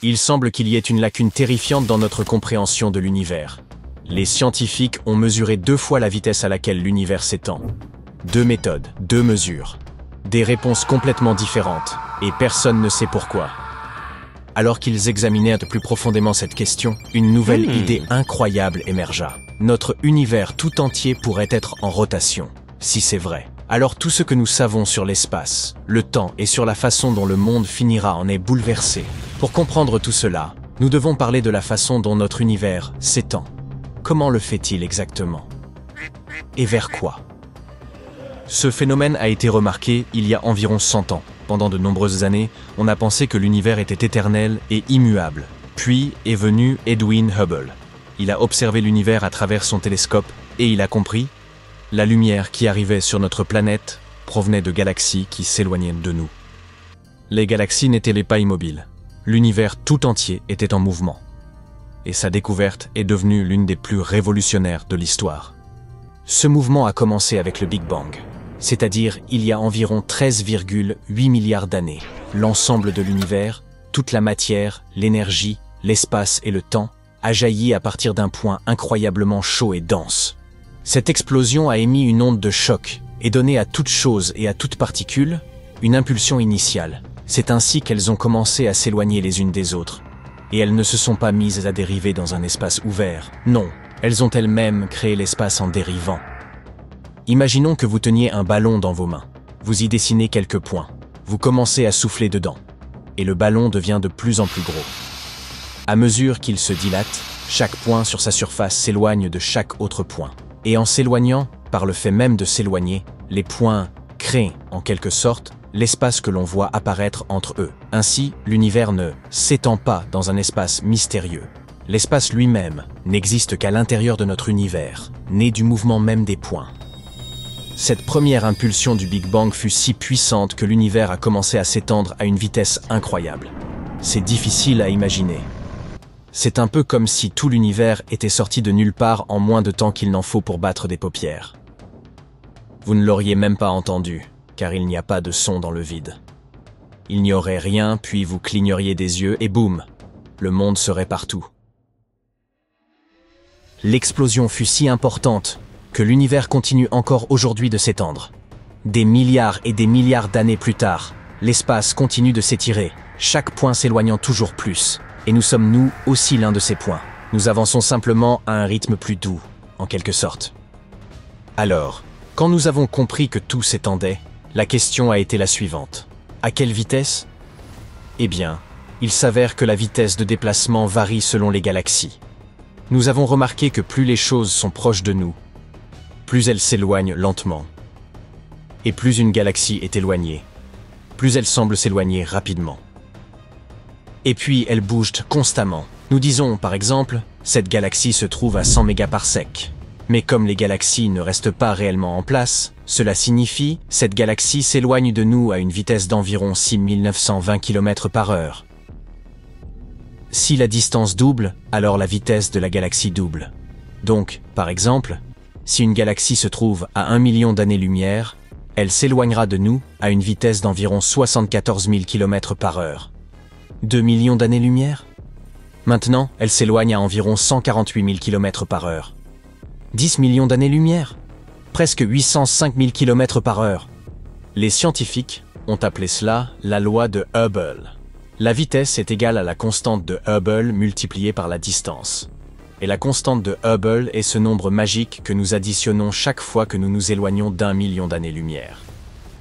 Il semble qu'il y ait une lacune terrifiante dans notre compréhension de l'univers. Les scientifiques ont mesuré 2 fois la vitesse à laquelle l'univers s'étend. 2 méthodes, 2 mesures. Des réponses complètement différentes, et personne ne sait pourquoi. Alors qu'ils examinaient un peu plus profondément cette question, une nouvelle idée incroyable émergea. Notre univers tout entier pourrait être en rotation. Si c'est vrai, alors tout ce que nous savons sur l'espace, le temps et sur la façon dont le monde finira en est bouleversé. Pour comprendre tout cela, nous devons parler de la façon dont notre univers s'étend. Comment le fait-il exactement? Et vers quoi? Ce phénomène a été remarqué il y a environ 100 ans. Pendant de nombreuses années, on a pensé que l'univers était éternel et immuable. Puis est venu Edwin Hubble. Il a observé l'univers à travers son télescope et il a compris, la lumière qui arrivait sur notre planète provenait de galaxies qui s'éloignaient de nous. Les galaxies n'étaient pas immobiles. L'univers tout entier était en mouvement. Et sa découverte est devenue l'une des plus révolutionnaires de l'histoire. Ce mouvement a commencé avec le Big Bang. C'est-à-dire il y a environ 13,8 milliards d'années. L'ensemble de l'univers, toute la matière, l'énergie, l'espace et le temps, a jailli à partir d'un point incroyablement chaud et dense. Cette explosion a émis une onde de choc et donné à toute chose et à toute particule une impulsion initiale. C'est ainsi qu'elles ont commencé à s'éloigner les unes des autres. Et elles ne se sont pas mises à dériver dans un espace ouvert. Non, elles ont elles-mêmes créé l'espace en dérivant. Imaginons que vous teniez un ballon dans vos mains. Vous y dessinez quelques points. Vous commencez à souffler dedans. Et le ballon devient de plus en plus gros. À mesure qu'il se dilate, chaque point sur sa surface s'éloigne de chaque autre point. Et en s'éloignant, par le fait même de s'éloigner, les points créent, en quelque sorte, l'espace que l'on voit apparaître entre eux. Ainsi, l'univers ne s'étend pas dans un espace mystérieux. L'espace lui-même n'existe qu'à l'intérieur de notre univers, né du mouvement même des points. Cette première impulsion du Big Bang fut si puissante que l'univers a commencé à s'étendre à une vitesse incroyable. C'est difficile à imaginer. C'est un peu comme si tout l'univers était sorti de nulle part en moins de temps qu'il n'en faut pour battre des paupières. Vous ne l'auriez même pas entendu, car il n'y a pas de son dans le vide. Il n'y aurait rien, puis vous cligneriez des yeux et boum, le monde serait partout. L'explosion fut si importante que l'univers continue encore aujourd'hui de s'étendre. Des milliards et des milliards d'années plus tard, l'espace continue de s'étirer, chaque point s'éloignant toujours plus. Et nous sommes nous aussi l'un de ces points. Nous avançons simplement à un rythme plus doux, en quelque sorte. Alors, quand nous avons compris que tout s'étendait, la question a été la suivante. À quelle vitesse? Eh bien, il s'avère que la vitesse de déplacement varie selon les galaxies. Nous avons remarqué que plus les choses sont proches de nous, plus elles s'éloignent lentement. Et plus une galaxie est éloignée, plus elle semble s'éloigner rapidement. Et puis elle bouge constamment. Nous disons, par exemple, cette galaxie se trouve à 100 mégaparsecs. Mais comme les galaxies ne restent pas réellement en place, cela signifie cette galaxie s'éloigne de nous à une vitesse d'environ 6920 km/h. Si la distance double, alors la vitesse de la galaxie double. Donc, par exemple, si une galaxie se trouve à 1 million d'années-lumière, elle s'éloignera de nous à une vitesse d'environ 74 000 km/h. 2 millions d'années-lumière? Maintenant, elle s'éloigne à environ 148 000 km/h. 10 millions d'années-lumière? Presque 805 000 km/h. Les scientifiques ont appelé cela la loi de Hubble. La vitesse est égale à la constante de Hubble multipliée par la distance. Et la constante de Hubble est ce nombre magique que nous additionnons chaque fois que nous nous éloignons d'1 million d'années-lumière.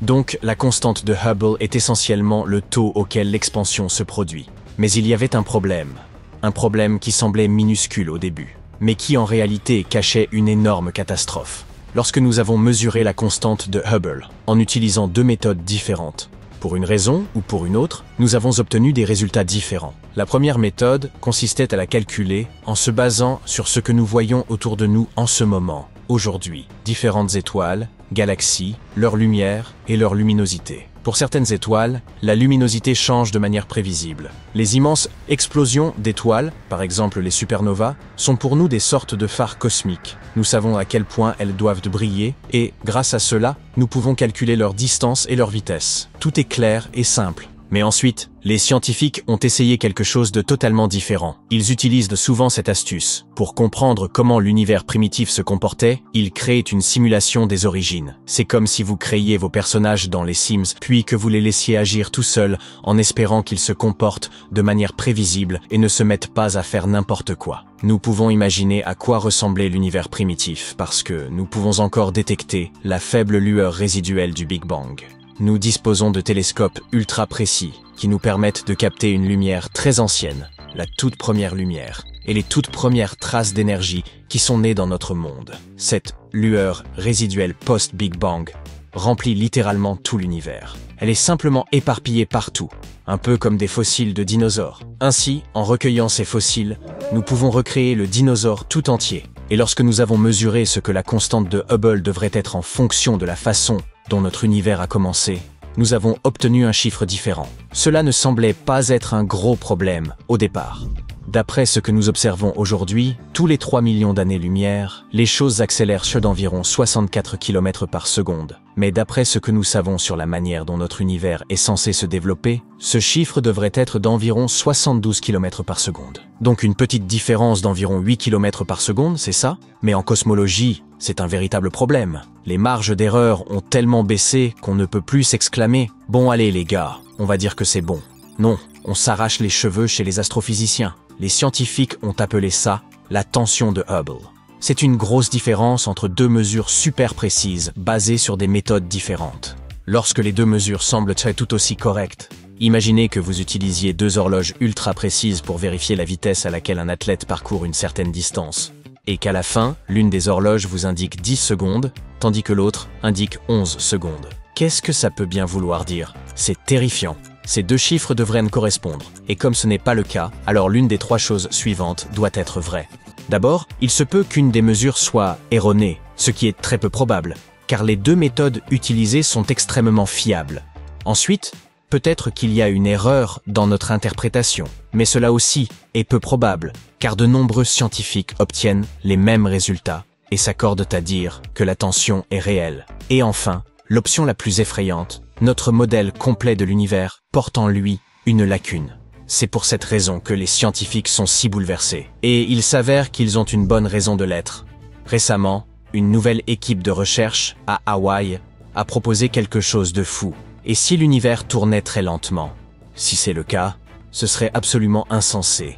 Donc, la constante de Hubble est essentiellement le taux auquel l'expansion se produit. Mais il y avait un problème qui semblait minuscule au début, mais qui en réalité cachait une énorme catastrophe. Lorsque nous avons mesuré la constante de Hubble, en utilisant 2 méthodes différentes, pour une raison ou pour une autre, nous avons obtenu des résultats différents. La première méthode consistait à la calculer en se basant sur ce que nous voyons autour de nous en ce moment, aujourd'hui. Différentes étoiles, galaxies, leur lumière et leur luminosité. Pour certaines étoiles, la luminosité change de manière prévisible. Les immenses explosions d'étoiles, par exemple les supernovas, sont pour nous des sortes de phares cosmiques. Nous savons à quel point elles doivent briller et, grâce à cela, nous pouvons calculer leur distance et leur vitesse. Tout est clair et simple. Mais ensuite, les scientifiques ont essayé quelque chose de totalement différent. Ils utilisent souvent cette astuce. Pour comprendre comment l'univers primitif se comportait, ils créent une simulation des origines. C'est comme si vous créiez vos personnages dans les Sims, puis que vous les laissiez agir tout seuls en espérant qu'ils se comportent de manière prévisible et ne se mettent pas à faire n'importe quoi. Nous pouvons imaginer à quoi ressemblait l'univers primitif parce que nous pouvons encore détecter la faible lueur résiduelle du Big Bang. Nous disposons de télescopes ultra précis qui nous permettent de capter une lumière très ancienne, la toute première lumière, et les toutes premières traces d'énergie qui sont nées dans notre monde. Cette lueur résiduelle post-Big Bang remplit littéralement tout l'univers. Elle est simplement éparpillée partout, un peu comme des fossiles de dinosaures. Ainsi, en recueillant ces fossiles, nous pouvons recréer le dinosaure tout entier. Et lorsque nous avons mesuré ce que la constante de Hubble devrait être en fonction de la façon dont notre univers a commencé, nous avons obtenu un chiffre différent. Cela ne semblait pas être un gros problème au départ. D'après ce que nous observons aujourd'hui, tous les 3 millions d'années-lumière, les choses accélèrent d'environ 64 km par seconde. Mais d'après ce que nous savons sur la manière dont notre univers est censé se développer, ce chiffre devrait être d'environ 72 km par seconde. Donc une petite différence d'environ 8 km par seconde, c'est ça? Mais en cosmologie, c'est un véritable problème. Les marges d'erreur ont tellement baissé qu'on ne peut plus s'exclamer « Bon allez les gars, on va dire que c'est bon ». Non, on s'arrache les cheveux chez les astrophysiciens. Les scientifiques ont appelé ça la tension de Hubble. C'est une grosse différence entre deux mesures super précises basées sur des méthodes différentes. Lorsque les deux mesures semblent tout aussi correctes, imaginez que vous utilisiez deux horloges ultra précises pour vérifier la vitesse à laquelle un athlète parcourt une certaine distance, et qu'à la fin, l'une des horloges vous indique 10 secondes, tandis que l'autre indique 11 secondes. Qu'est-ce que ça peut bien vouloir dire? C'est terrifiant. Ces deux chiffres devraient correspondre, et comme ce n'est pas le cas, alors l'une des trois choses suivantes doit être vraie. D'abord, il se peut qu'une des mesures soit erronée, ce qui est très peu probable, car les deux méthodes utilisées sont extrêmement fiables. Ensuite, peut-être qu'il y a une erreur dans notre interprétation, mais cela aussi est peu probable, car de nombreux scientifiques obtiennent les mêmes résultats et s'accordent à dire que la tension est réelle. Et enfin, l'option la plus effrayante, notre modèle complet de l'univers porte en lui une lacune. C'est pour cette raison que les scientifiques sont si bouleversés. Et il s'avère qu'ils ont une bonne raison de l'être. Récemment, une nouvelle équipe de recherche à Hawaï a proposé quelque chose de fou. Et si l'univers tournait très lentement? Si c'est le cas, ce serait absolument insensé.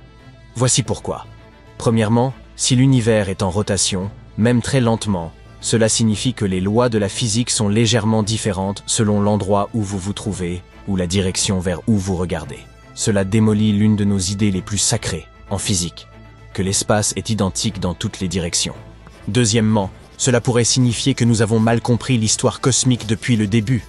Voici pourquoi. Premièrement, si l'univers est en rotation, même très lentement, cela signifie que les lois de la physique sont légèrement différentes selon l'endroit où vous vous trouvez ou la direction vers où vous regardez. Cela démolit l'une de nos idées les plus sacrées en physique, que l'espace est identique dans toutes les directions. Deuxièmement, cela pourrait signifier que nous avons mal compris l'histoire cosmique depuis le début.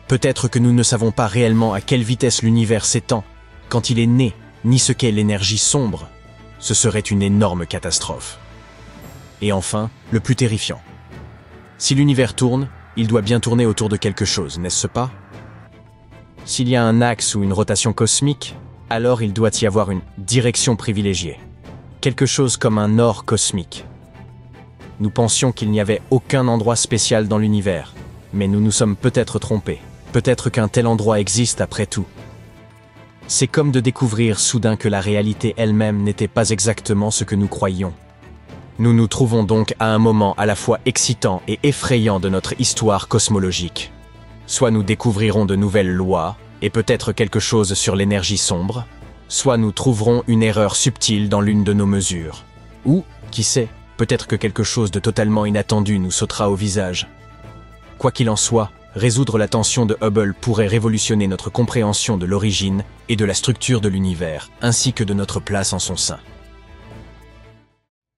Peut-être que nous ne savons pas réellement à quelle vitesse l'univers s'étend quand il est né, ni ce qu'est l'énergie sombre. Ce serait une énorme catastrophe. Et enfin, le plus terrifiant. Si l'univers tourne, il doit bien tourner autour de quelque chose, n'est-ce pas? S'il y a un axe ou une rotation cosmique, alors il doit y avoir une direction privilégiée. Quelque chose comme un nord cosmique. Nous pensions qu'il n'y avait aucun endroit spécial dans l'univers, mais nous nous sommes peut-être trompés. Peut-être qu'un tel endroit existe après tout. C'est comme de découvrir soudain que la réalité elle-même n'était pas exactement ce que nous croyions. Nous nous trouvons donc à un moment à la fois excitant et effrayant de notre histoire cosmologique. Soit nous découvrirons de nouvelles lois, et peut-être quelque chose sur l'énergie sombre, soit nous trouverons une erreur subtile dans l'une de nos mesures. Ou, qui sait, peut-être que quelque chose de totalement inattendu nous sautera au visage. Quoi qu'il en soit, résoudre la tension de Hubble pourrait révolutionner notre compréhension de l'origine et de la structure de l'univers, ainsi que de notre place en son sein.